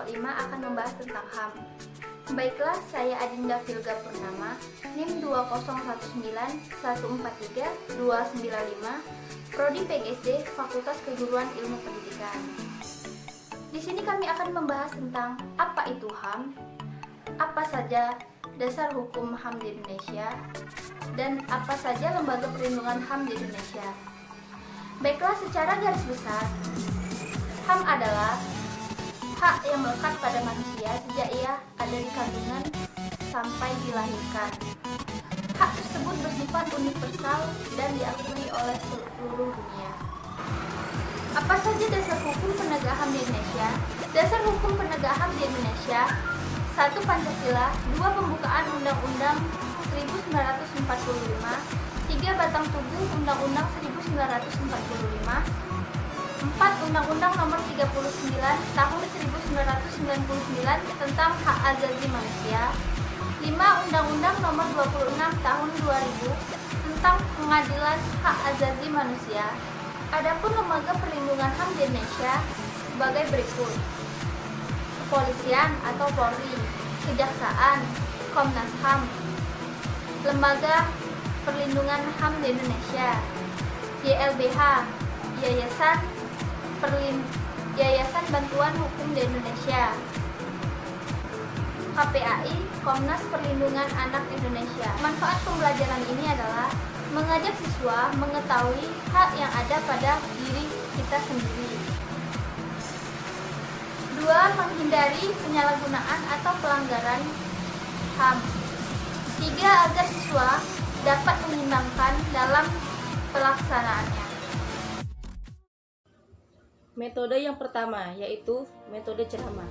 kelompok 5 akan membahas tentang HAM. Baiklah, saya Adinda Vilga Purnama, NIM 2019143295295, Prodi PGSD, Fakultas Keguruan Ilmu Pendidikan. Di sini kami akan membahas tentang apa itu HAM, apa saja dasar hukum HAM di Indonesia, dan apa saja lembaga perlindungan HAM di Indonesia. Baiklah, secara garis besar, HAM adalah hak yang melekat pada manusia sejak ia ada di kandungan sampai dilahirkan. Hak tersebut bersifat universal dan diakui oleh seluruh dunia. Apa saja dasar hukum penegak HAM di Indonesia? Dasar hukum penegak HAM di Indonesia: 1. Pancasila, 2. Pembukaan Undang-Undang 1945, 3. Batang Tubuh Undang-Undang 1945, 4. Undang-Undang Nomor 39 Tahun 1999 tentang Hak Asasi Manusia, 5. Undang-Undang Nomor 26 Tahun 2000 tentang Pengadilan Hak Asasi Manusia. Adapun lembaga perlindungan HAM di Indonesia sebagai berikut: Kepolisian atau Polri, Kejaksaan, Komnas HAM, Lembaga Perlindungan HAM di Indonesia, YLBH, Yayasan Bantuan Hukum di Indonesia, KPAI, Komnas Perlindungan Anak Indonesia. Manfaat pembelajaran ini adalah mengajak siswa mengetahui hak yang ada pada diri kita sendiri. 2. Menghindari penyalahgunaan atau pelanggaran HAM. 3. Agar siswa dapat menyimbangkan dalam pelaksanaannya. Metode yang pertama yaitu metode ceramah.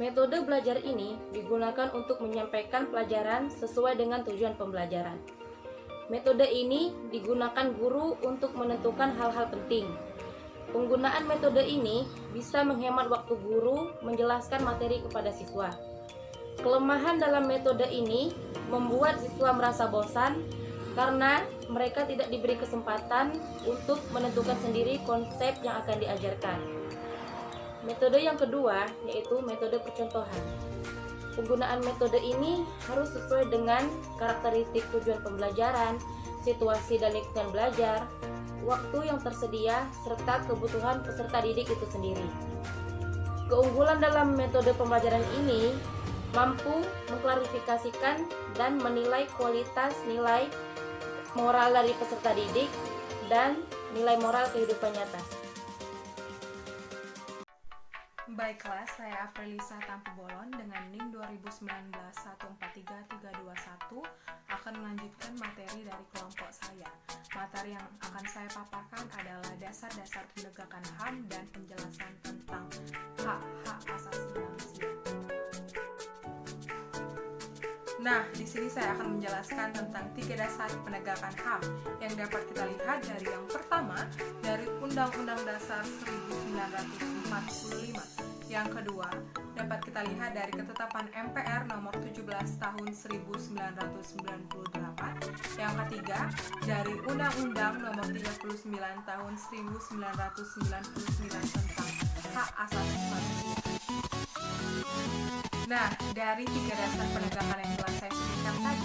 Metode belajar ini digunakan untuk menyampaikan pelajaran sesuai dengan tujuan pembelajaran. Metode ini digunakan guru untuk menentukan hal-hal penting. Penggunaan metode ini bisa menghemat waktu guru menjelaskan materi kepada siswa. Kelemahan dalam metode ini membuat siswa merasa bosan karena mereka tidak diberi kesempatan untuk menentukan sendiri konsep yang akan diajarkan. Metode yang kedua yaitu metode percontohan. Penggunaan metode ini harus sesuai dengan karakteristik tujuan pembelajaran, situasi dan lingkungan belajar, waktu yang tersedia, serta kebutuhan peserta didik itu sendiri. Keunggulan dalam metode pembelajaran ini mampu mengklarifikasikan dan menilai kualitas nilai moral dari peserta didik dan nilai moral kehidupan nyata. Baiklah, saya Aprilisa Tampu Bolon dengan NIM 2019143321 akan melanjutkan materi dari kelompok saya. Materi yang akan saya paparkan adalah dasar-dasar penegakan HAM dan penjelasan tentang hak-hak asasi manusia. Nah, di sini saya akan menjelaskan tentang 3 dasar penegakan HAM yang dapat kita lihat dari yang pertama, dari Undang-Undang Dasar 1945. Yang kedua, dapat kita lihat dari Ketetapan MPR Nomor 17 Tahun 1998. Yang ketiga, dari Undang-Undang Nomor 39 Tahun 1999 tentang Hak Asasi Manusia. Nah, dari 3 dasar penegakan yang telah saya sebutkan tadi,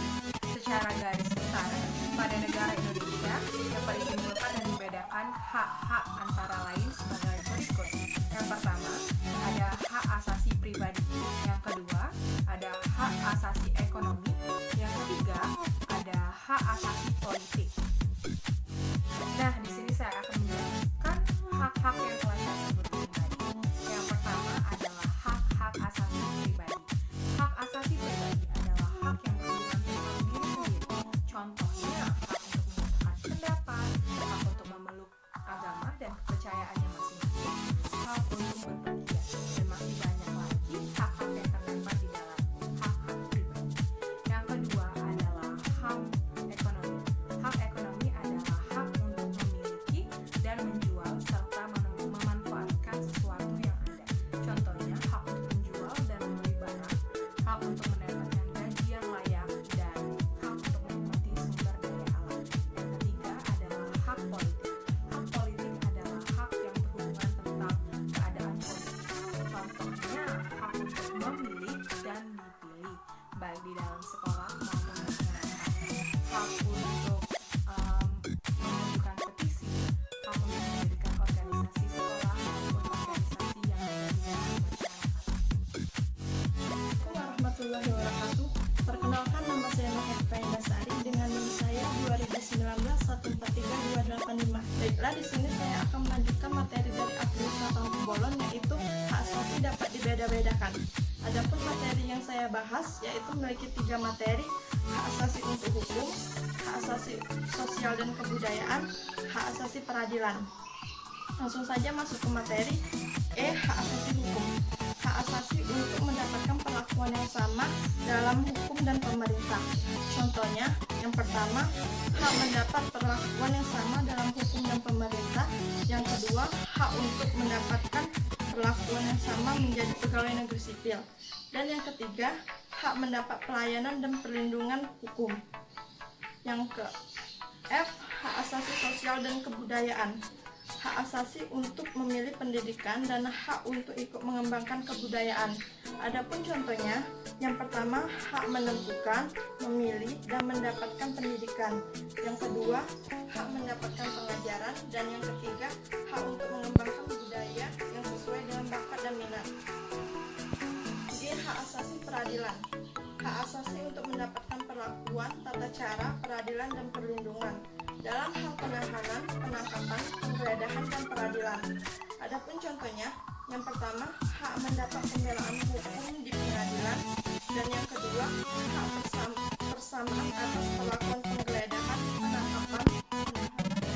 secara garis besar, pada negara Indonesia dapat disimpulkan dan dibedakan hak-hak antara lain sebagai berikut. Yang pertama, ada hak asasi pribadi. Yang kedua, ada hak asasi ekonomi. Yang ketiga, ada hak asasi politik. Nah, di sini saya akan menjelaskan hak-hak yang telah saya sebutkan tadi. Yang pertama adalah hak-hak asasi pribadi. Hak asasi pribadi adalah hak yang berhubungan tentang diri sendiri. Contohnya, hak untuk menyatakan pendapat, hak untuk memeluk agama dan kepercayaannya masing-masing. Baiklah, di sini saya akan melanjutkan materi dari Agrius Bolon, yaitu hak asasi dapat dibeda-bedakan. Adapun materi yang saya bahas yaitu memiliki 3 materi: hak asasi untuk hukum, hak asasi sosial dan kebudayaan, hak asasi peradilan. Langsung saja masuk ke materi. Hak asasi hukum. Hak asasi untuk mendapatkan perlakuan yang sama dalam hukum dan pemerintah. Contohnya, yang pertama, hak mendapat perlakuan yang sama dalam hukum dan pemerintah. Yang kedua, hak untuk mendapatkan perlakuan yang sama menjadi pegawai negeri sipil. Dan yang ketiga, hak mendapat pelayanan dan perlindungan hukum. Yang ke F, hak asasi sosial dan kebudayaan. Hak asasi untuk memilih pendidikan dan hak untuk ikut mengembangkan kebudayaan. Adapun contohnya, yang pertama, hak menentukan, memilih, dan mendapatkan pendidikan. Yang kedua, hak mendapatkan pengajaran. Dan yang ketiga, hak untuk mengembangkan budaya yang sesuai dengan bakat dan minat. Hak asasi peradilan. Hak asasi untuk mendapatkan perlakuan, tata cara, peradilan, dan perlindungan dalam hal penahanan, penangkapan, penggeledahan, dan peradilan. Adapun contohnya, yang pertama, hak mendapat pembelaan hukum di pengadilan. Dan yang kedua, hak persamaan atas perlakuan penggeledahan, penangkapan,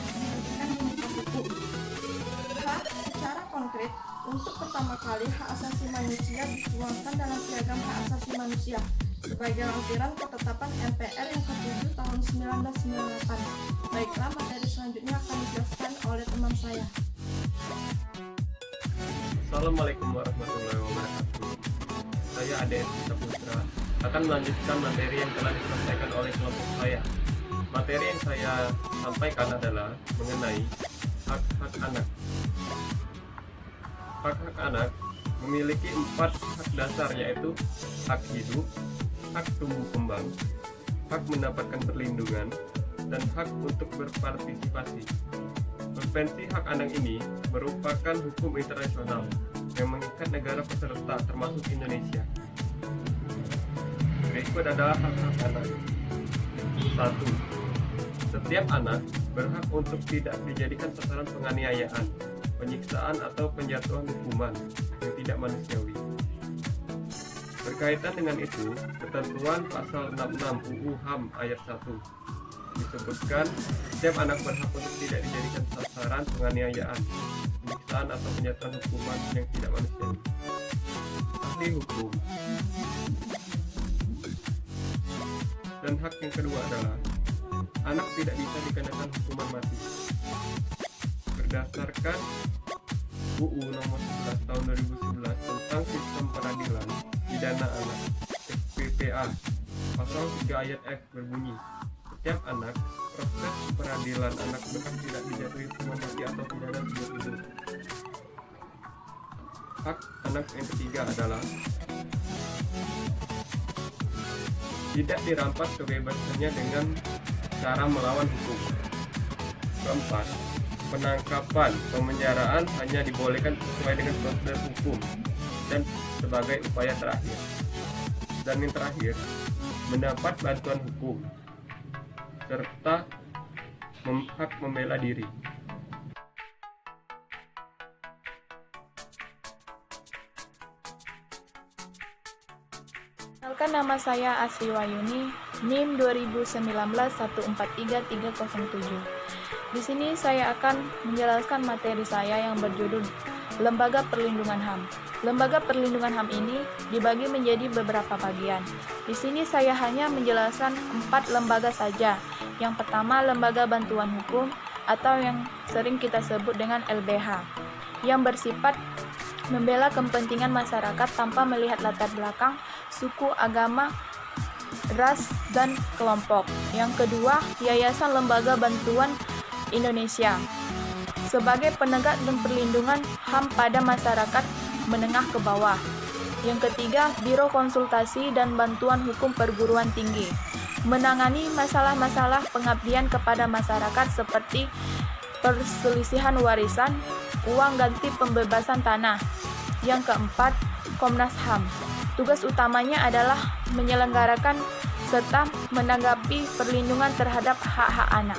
penyidikan di muka hukum. Secara konkret, untuk pertama kali hak asasi manusia dituangkan dalam Piagam Hak Asasi Manusia sebagai lampiran ketetapan MPR yang ke-7 tahun 1998. Baiklah, materi selanjutnya akan dijelaskan oleh teman saya. Assalamualaikum warahmatullahi wabarakatuh. Saya Ade Saputra akan melanjutkan materi yang telah disampaikan oleh kelompok saya. Materi yang saya sampaikan adalah mengenai hak-hak anak. Hak-hak anak memiliki 4 hak dasar, yaitu hak hidup, hak tumbuh kembang, hak mendapatkan perlindungan, dan hak untuk berpartisipasi. Konvensi hak anak ini merupakan hukum internasional yang mengikat negara peserta termasuk Indonesia. Berikut adalah hak-hak anak. 1. Setiap anak berhak untuk tidak dijadikan sasaran penganiayaan, penyiksaan, atau penjatuhan hukuman yang tidak manusiawi. Berkaitan dengan itu, ketentuan pasal 66 UU HAM ayat 1 disebutkan setiap anak berhak untuk tidak dijadikan sasaran penganiayaan, penyiksaan, atau penjatuhan hukuman yang tidak manusiawi. Ahli hukum. Dan hak yang kedua adalah anak tidak bisa dikenakan hukuman mati. Berdasarkan UU nomor 11 tahun 2011 tentang sistem peradilan pidana anak (SPPA), pasal 3 ayat F berbunyi, setiap anak proses peradilan anak berhak tidak dijatuhi hukuman mati atau pidana seumur hidup. Hak anak yang ketiga adalah tidak dirampas kebebasannya dengan cara melawan hukum. Keempat, penangkapan, pemenjaraan hanya dibolehkan sesuai dengan prosedur hukum dan sebagai upaya terakhir. Dan yang terakhir, mendapat bantuan hukum serta hak membela diri. Perkenalkan, nama saya Asri Wayuni, NIM 2019143307. Di sini saya akan menjelaskan materi saya yang berjudul Lembaga Perlindungan HAM. Lembaga Perlindungan HAM ini dibagi menjadi beberapa bagian. Di sini saya hanya menjelaskan 4 lembaga saja. Yang pertama, Lembaga Bantuan Hukum atau yang sering kita sebut dengan LBH, yang bersifat membela kepentingan masyarakat tanpa melihat latar belakang, suku, agama, ras, dan kelompok. Yang kedua, Yayasan Lembaga Bantuan Indonesia sebagai penegak dan perlindungan HAM pada masyarakat menengah ke bawah. Yang ketiga, Biro Konsultasi dan Bantuan Hukum Perguruan Tinggi menangani masalah-masalah pengabdian kepada masyarakat seperti perselisihan warisan, uang ganti pembebasan tanah. Yang keempat, Komnas HAM. Tugas utamanya adalah menyelenggarakan serta menanggapi perlindungan terhadap hak-hak anak.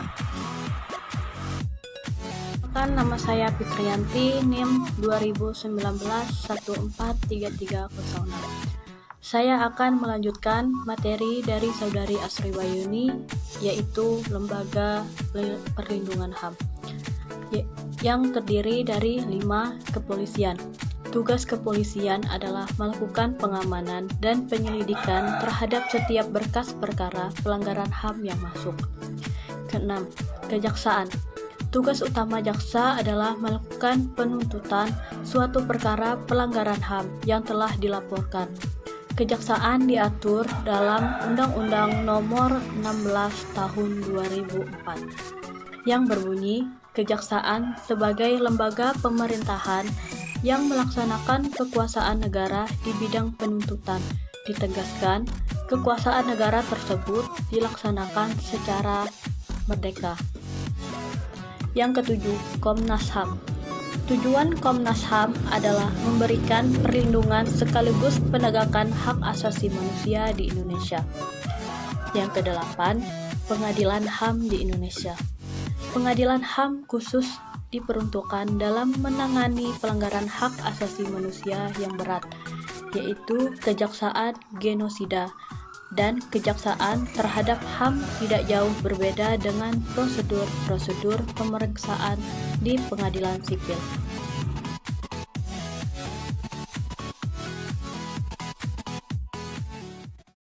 Perkenalkan, nama saya Fitriyanti, NIM 2019-143306. Saya akan melanjutkan materi dari Saudari Asri Wayuni, yaitu Lembaga Perlindungan HAM, yang terdiri dari 5 kepolisian. Tugas kepolisian adalah melakukan pengamanan dan penyelidikan terhadap setiap berkas perkara pelanggaran HAM yang masuk. Keenam, kejaksaan. Tugas utama jaksa adalah melakukan penuntutan suatu perkara pelanggaran HAM yang telah dilaporkan. Kejaksaan diatur dalam Undang-Undang Nomor 16 Tahun 2004 yang berbunyi, kejaksaan sebagai lembaga pemerintahan yang melaksanakan kekuasaan negara di bidang penuntutan. Ditegaskan, kekuasaan negara tersebut dilaksanakan secara merdeka. Yang ketujuh, Komnas HAM. Tujuan Komnas HAM adalah memberikan perlindungan sekaligus penegakan hak asasi manusia di Indonesia. Yang kedelapan, Pengadilan HAM di Indonesia. Pengadilan HAM khusus diperuntukkan dalam menangani pelanggaran hak asasi manusia yang berat, yaitu kejaksaan genosida, dan kejaksaan terhadap HAM tidak jauh berbeda dengan prosedur-prosedur pemeriksaan di pengadilan sipil.